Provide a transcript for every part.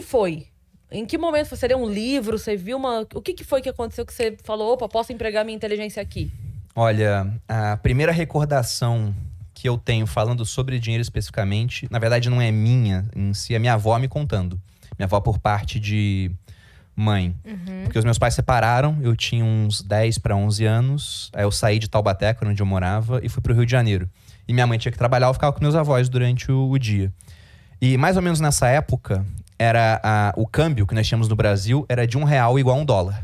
foi? Em que momento você leu um livro, você viu uma... O que foi que aconteceu que você falou, opa, posso empregar minha inteligência aqui? Olha, a primeira recordação que eu tenho falando sobre dinheiro especificamente, na verdade não é minha em si, é minha avó me contando. Minha avó por parte de mãe. Porque os meus pais separaram, eu tinha uns 10 para 11 anos, aí eu saí de Taubaté, onde eu morava, e fui pro Rio de Janeiro. E minha mãe tinha que trabalhar, eu ficava com meus avós durante o dia. E mais ou menos nessa época, o câmbio que nós tínhamos no Brasil era de R$1 igual a $1.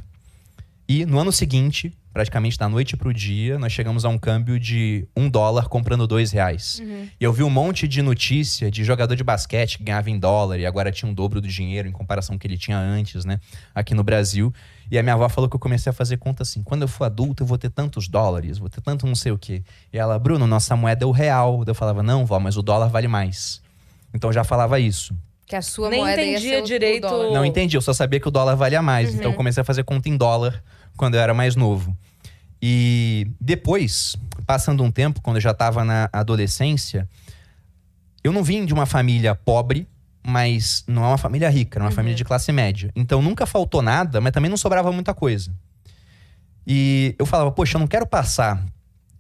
E no ano seguinte, praticamente da noite pro dia, nós chegamos a um câmbio de $1 comprando R$2. E eu vi um monte de notícia de jogador de basquete que ganhava em dólar e agora tinha um dobro do dinheiro em comparação com o que ele tinha antes, né? Aqui no Brasil. E a minha avó falou que eu comecei a fazer conta assim, quando eu for adulto eu vou ter tantos dólares, vou ter tanto não sei o quê. E ela, Bruno, nossa moeda é o real. Eu falava, não, vó, mas o dólar vale mais. Então eu já falava isso. Que a sua Nem moeda entendia ia ser direito. o dólar. Não entendi, eu só sabia que o dólar valia mais. Então eu comecei a fazer conta em dólar quando eu era mais novo. E depois, passando um tempo, quando eu já estava na adolescência, eu não vim de uma família pobre, mas não é uma família rica, era uma família de classe média. Então nunca faltou nada, mas também não sobrava muita coisa. E eu falava, poxa, eu não quero passar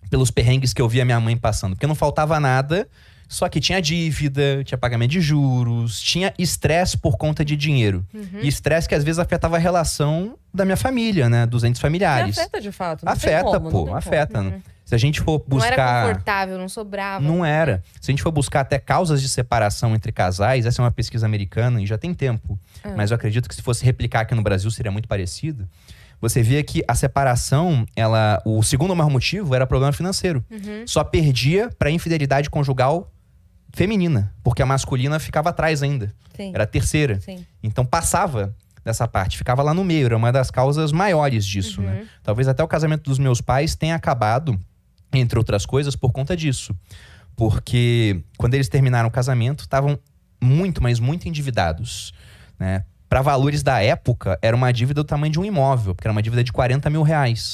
pelos perrengues que eu via minha mãe passando, porque não faltava nada. Só que tinha dívida, tinha pagamento de juros, tinha estresse por conta de dinheiro. E estresse que às vezes afetava a relação da minha família, né? Dos entes familiares. E afeta de fato. Não Afeta, tem como, pô, não tem afeta. como. Se a gente for Não era buscar... confortável, não sobrava. Não era. Se a gente for buscar até causas de separação entre casais, essa é uma pesquisa americana e já tem tempo. Mas eu acredito que se fosse replicar aqui no Brasil seria muito parecido. Você via que a separação, o segundo maior motivo era problema financeiro. Só perdia pra infidelidade conjugal feminina, porque a masculina ficava atrás ainda. Sim. Era a terceira. Sim. Então passava dessa parte, ficava lá no meio, era uma das causas maiores disso, né? Talvez até o casamento dos meus pais tenha acabado, entre outras coisas, por conta disso. Porque quando eles terminaram o casamento, estavam muito, mas muito endividados, né? Para valores da época, era uma dívida do tamanho de um imóvel, porque era uma dívida de R$40 mil.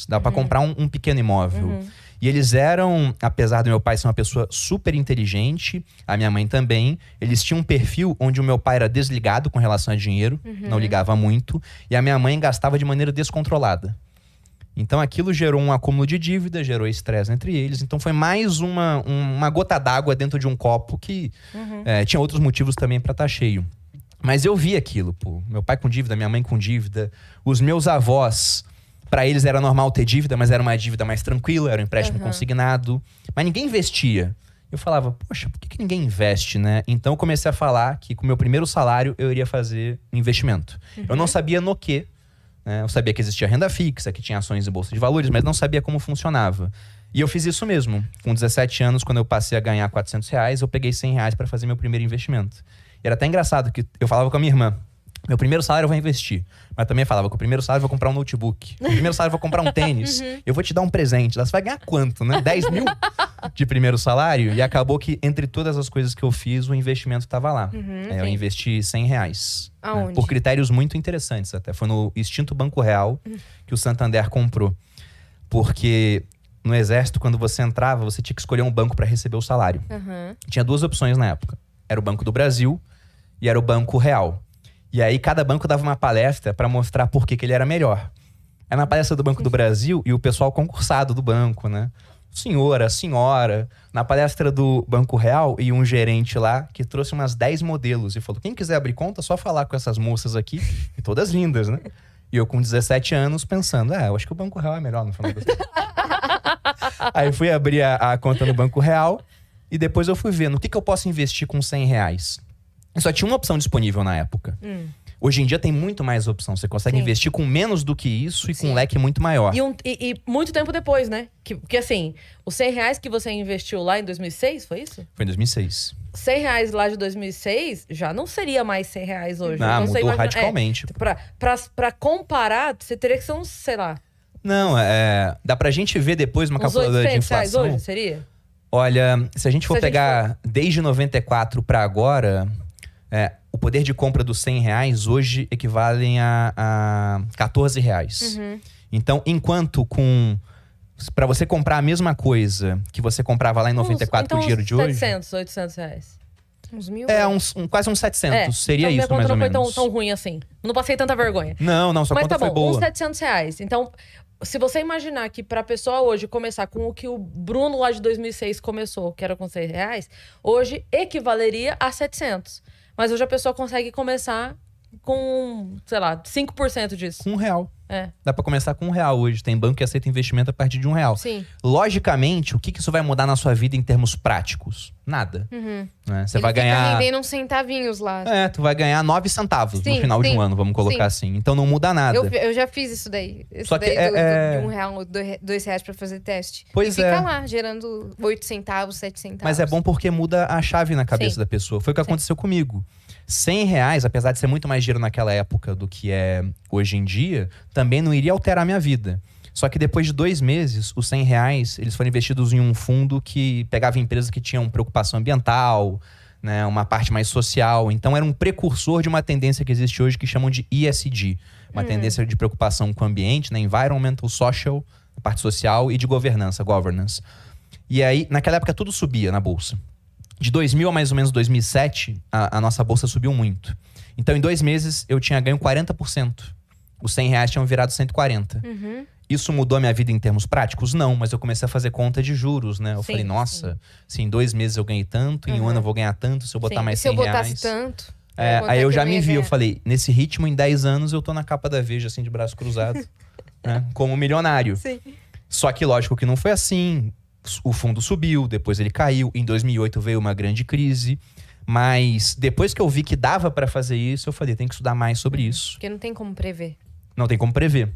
Dava para comprar um pequeno imóvel. E eles eram, apesar do meu pai ser uma pessoa super inteligente, a minha mãe também, eles tinham um perfil onde o meu pai era desligado com relação a dinheiro, não ligava muito, e a minha mãe gastava de maneira descontrolada. Então aquilo gerou um acúmulo de dívida, gerou estresse entre eles. Então foi mais uma gota d'água dentro de um copo que tinha outros motivos também para estar cheio. Mas eu vi aquilo, pô. Meu pai com dívida, minha mãe com dívida, os meus avós... Pra eles era normal ter dívida, mas era uma dívida mais tranquila, era um empréstimo consignado. Mas ninguém investia. Eu falava, poxa, por que ninguém investe, né? Então eu comecei a falar que com o meu primeiro salário eu iria fazer um investimento. Eu não sabia no quê, né? Eu sabia que existia renda fixa, que tinha ações em bolsa de valores, mas não sabia como funcionava. E eu fiz isso mesmo. Com 17 anos, quando eu passei a ganhar R$400, eu peguei R$100 para fazer meu primeiro investimento. E era até engraçado que eu falava com a minha irmã, meu primeiro salário eu vou investir. Mas também falava que o primeiro salário eu vou comprar um notebook. O primeiro salário eu vou comprar um tênis. Eu vou te dar um presente. Você vai ganhar quanto, né? 10 mil de primeiro salário. E acabou que entre todas as coisas que eu fiz, o investimento estava lá. Eu investi R$100. Aonde? Né? Por critérios muito interessantes até. Foi no extinto Banco Real que o Santander comprou. Porque no exército, quando você entrava, você tinha que escolher um banco para receber o salário. Tinha duas opções na época. Era o Banco do Brasil e era o Banco Real. E aí cada banco dava uma palestra para mostrar por que ele era melhor. Aí na palestra do Banco do Brasil, e o pessoal concursado do banco, né? Senhora, senhora. Na palestra do Banco Real, e um gerente lá que trouxe umas 10 modelos. E falou, quem quiser abrir conta, é só falar com essas moças aqui. E todas lindas, né? E eu com 17 anos pensando, eu acho que o Banco Real é melhor no final das contas. Aí fui abrir a conta no Banco Real. E depois eu fui ver no que eu posso investir com R$100. Só tinha uma opção disponível na época. Hoje em dia tem muito mais opção. Você consegue investir com menos do que isso e com um leque muito maior. E muito tempo depois, né? Porque assim, os R$100 que você investiu lá em 2006, foi isso? Foi em 2006. R$100 lá de 2006 já não seria mais R$100 hoje. Não, Então, mudou radicalmente. Pra comparar, você teria que ser uns, sei lá... Não, dá pra gente ver depois uma calculadora de inflação. hoje, seria? Olha, se a gente for pegar desde 94 pra agora... o poder de compra dos R$100 hoje equivalem a R$14. Então, enquanto para você comprar a mesma coisa que você comprava lá em 94 o dinheiro de hoje... 700, R$800. Uns 1.000? Quase uns 700. Seria então isso, mais ou minha conta não menos. foi tão ruim assim. Não passei tanta vergonha. Não, sua Mas conta tá bom, foi boa. uns R$700. Então, se você imaginar que pra pessoa hoje começar com o que o Bruno lá de 2006 começou, que era com R$6, hoje equivaleria a 700. Mas hoje a pessoa consegue começar com, sei lá, 5% disso. Com R$1. É. Dá pra começar com R$1 hoje. Tem banco que aceita investimento a partir de R$1. Sim. Logicamente, o que isso vai mudar na sua vida em termos práticos? Nada. Né? Você vai ganhar... Fica rendendo uns centavinhos lá. Tu vai ganhar 9 centavos no Sim, final de sim, um ano, vamos colocar assim. Então não muda nada. Eu já fiz isso daí. Só que de R$1, R$2 pra fazer teste. Pois e é. fica lá, gerando 8 centavos, 7 centavos. Mas é bom porque muda a chave na cabeça Sim. da pessoa. Foi o que aconteceu comigo. R$100, apesar de ser muito mais dinheiro naquela época do que é hoje em dia, também não iria alterar a minha vida. Só que depois de 2 meses, os R$100, eles foram investidos em um fundo que pegava empresas que tinham preocupação ambiental, né, uma parte mais social. Então era um precursor de uma tendência que existe hoje que chamam de ESG. Uma tendência de preocupação com o ambiente, né, environmental, social, a parte social e de governance. E aí, naquela época, tudo subia na bolsa. De 2000 a mais ou menos 2007, a nossa bolsa subiu muito. Então, em 2 meses, eu tinha ganho 40%. Os R$100 tinham virado 140. Isso mudou a minha vida em termos práticos? Não, mas eu comecei a fazer conta de juros, né? Eu Sim, falei, nossa, se em 2 meses eu ganhei tanto, em um ano eu vou ganhar tanto, se eu botar Sim. mais Se eu R$100... botasse tanto... aí eu já me vi, eu ganhar? falei, nesse ritmo, em 10 anos, eu tô na capa da Veja, assim, de braço cruzado, né? Como milionário. Sim. Só que, lógico que não foi assim. O fundo subiu, depois ele caiu. Em 2008 veio uma grande crise. Mas depois que eu vi que dava pra fazer isso, eu falei, tem que estudar mais sobre isso. Porque não tem como prever. Não tem como prever.